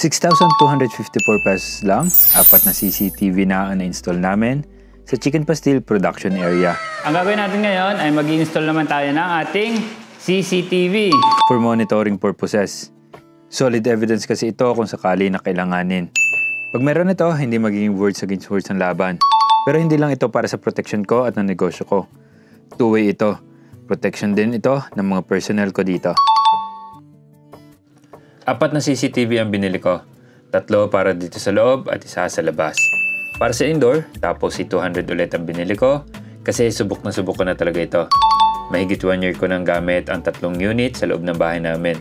6,254 pesos lang, 4 na CCTV na ang na-install namin sa Chicken Pastil production area. Ang gagawin natin ngayon ay mag-i-install naman tayo ng ating CCTV. For monitoring purposes. Solid evidence kasi ito kung sakali na kailanganin. Pag meron ito, hindi magiging words against words ang laban. Pero hindi lang ito para sa protection ko at ng negosyo ko. Two-way ito. Protection din ito ng mga personnel ko dito. 4 na CCTV ang binili ko. 3 para dito sa loob at 1 sa labas. Para sa indoor, tapos si 200 ulit ang binili ko kasi subok ko na talaga ito. Mahigit 1 year ko nang gamit ang 3 unit sa loob ng bahay namin.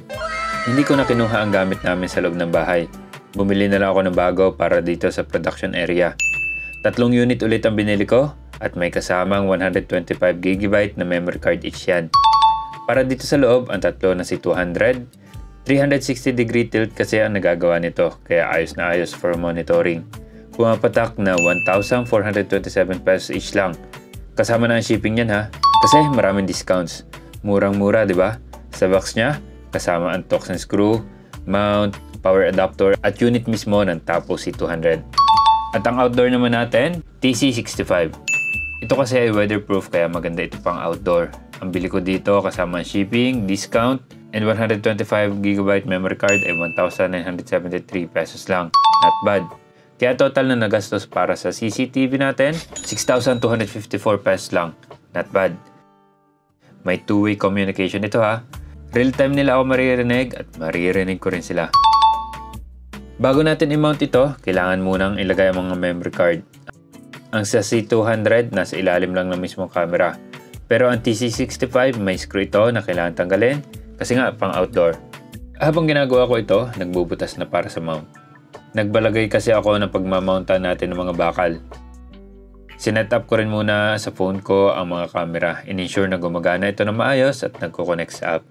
Hindi ko na kinuha ang gamit namin sa loob ng bahay. Bumili na lang ako ng bago para dito sa production area. 3 unit ulit ang binili ko at may kasamang 125GB na memory card each yan. Para dito sa loob, ang 3 na si 200. 360-degree tilt kasi ang nagagawa nito, kaya ayos na ayos for monitoring. Pumapatak na 1,427 pesos each lang. Kasama na ang shipping niyan ha, kasi maraming discounts. Murang-mura, di ba? Sa box niya, kasama ang Torx and screw, mount, power adapter, at unit mismo ng Tapo C200. At ang outdoor naman natin, TC65. Ito kasi ay weatherproof kaya maganda ito pang outdoor. Ang bili ko dito kasama ang shipping, discount, and 125GB memory card ay 1,973 pesos lang. Not bad. Kaya total na nagastos para sa CCTV natin, 6,254 pesos lang. Not bad. May two-way communication ito ha. Real time nila ako maririnig at maririnig ko rin sila. Bago natin i-mount ito, kailangan munang ilagay ang mga memory card. Ang sa C200 nasa ilalim lang ng mismong camera. Pero ang TC65 may screw ito na kailangan tanggalin kasi nga pang outdoor. Habang ginagawa ko ito, nagbubutas na para sa mount. Nagbalagay kasi ako ng pagmamountan natin ng mga bakal. Sinet up ko rin muna sa phone ko ang mga camera. In-ensure na gumagana ito na maayos at nagko-connect sa app.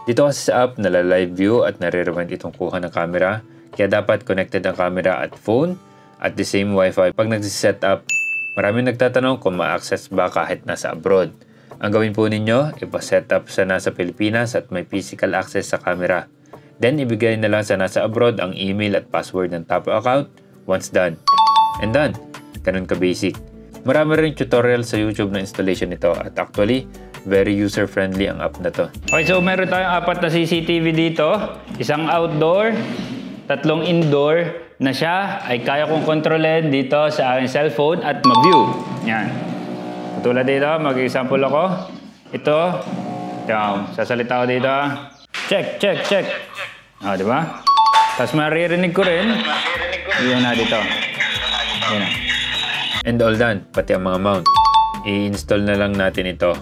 Dito kasi sa app, nala-live view at nare-rewind itong kuha ng camera. Kaya dapat connected ang camera at phone at the same Wi-Fi pag nagsiset up. Maraming nagtatanong kung ma-access ba kahit nasa abroad. Ang gawin po ninyo, ipa-set up sa nasa Pilipinas at may physical access sa camera. Then, ibigay na lang sa nasa abroad ang email at password ng Tapo account once done. And done. Ganun ka-basic. Marami rin tutorial sa YouTube na installation nito at actually, very user-friendly ang app na to. Okay, so meron tayong 4 na CCTV dito. Isang outdoor, 3 indoor na siya ay kaya kong kontrolin dito sa aking cellphone at ma-view. Yan. Tulad dito, mag-example ako. Ito. Sasalita ko dito. Check, check, check. Di ba? Tapos maririnig ko rin. Yun na dito. Yun na. And all done, pati ang mga mount. I-install na lang natin ito.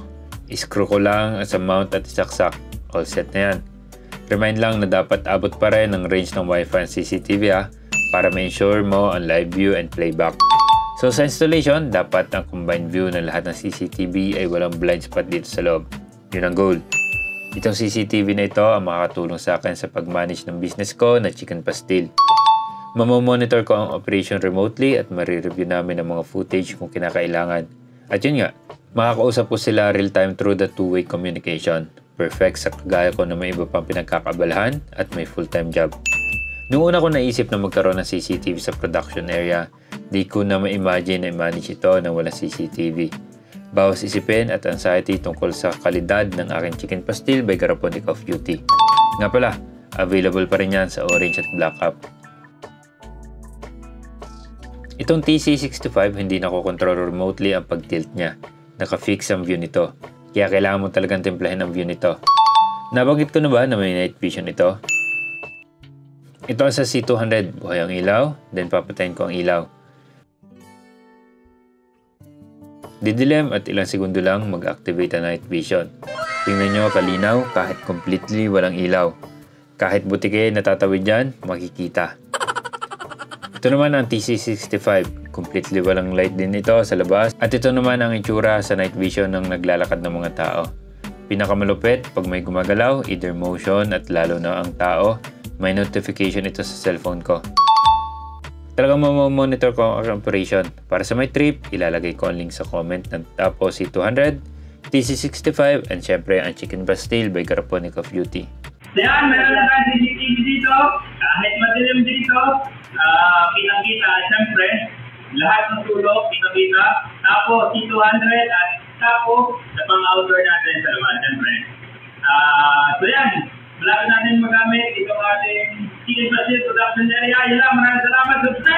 I-screw ko lang sa mount at isaksak. All set na yan. Remind lang na dapat abot pa rin ang range ng Wi-Fi and CCTV para ma-ensure mo ang live view and playback. So sa installation, dapat ang combined view ng lahat ng CCTV ay walang blind spot dito sa loob. Yun ang goal. Itong CCTV na ito ang makakatulong sa akin sa pag-manage ng business ko na Chicken Pastil. Mamomonitor ko ang operation remotely at marireview namin ang mga footage kung kinakailangan. At yun nga, makakausap ko sila real-time through the two-way communication. Perfect sa kagaya ko na may iba pang pinagkakabalahan at may full-time job. Noong una ko naisip na magkaroon ng CCTV sa production area, di ko na ma-imagine na i-manage ito na walang CCTV. Bawas isipin at anxiety tungkol sa kalidad ng aking Chicken Pastil by Garaponic of Beauty. Nga pala, available pa rin yan sa orange at black app. Itong TC65 hindi nakokontrol remotely ang pag-tilt niya. Naka-fix ang view nito. Kaya kailangan mo talagang templahin ang view nito. Nabanggit ko na ba na may night vision ito? Ito sa C200, buhay ang ilaw, then papatayin ko ang ilaw. Didilim at ilang segundo lang mag-activate ang night vision. Tingnan nyo kalinaw kahit completely walang ilaw. Kahit butike natatawid dyan, makikita. Ito naman ang TC65. Completely walang light din ito sa labas. At ito naman ang itsura sa night vision ng naglalakad ng mga tao. Pinakamalupit, pag may gumagalaw, either motion at lalo na ang tao, may notification ito sa cellphone ko. Talagang mamamonitor ko ang operation. Para sa may trip, ilalagay ko ang link sa comment ng Tapo C200, TC65, and syempre ang Chicken Pastil by Garaponic of Beauty. Yan, meron na tayo CCTV dito. Kahit madilim dito. dito, kitang-kita, siyempre, lahat ng tulog, kita-kita, tapos si 200 at tapos sa pang-outdoor natin sa labas, siyempre. So yan, malapit natin magamit itong ating chicken basil production area. Yun lang, maraming salamat. Subscribe!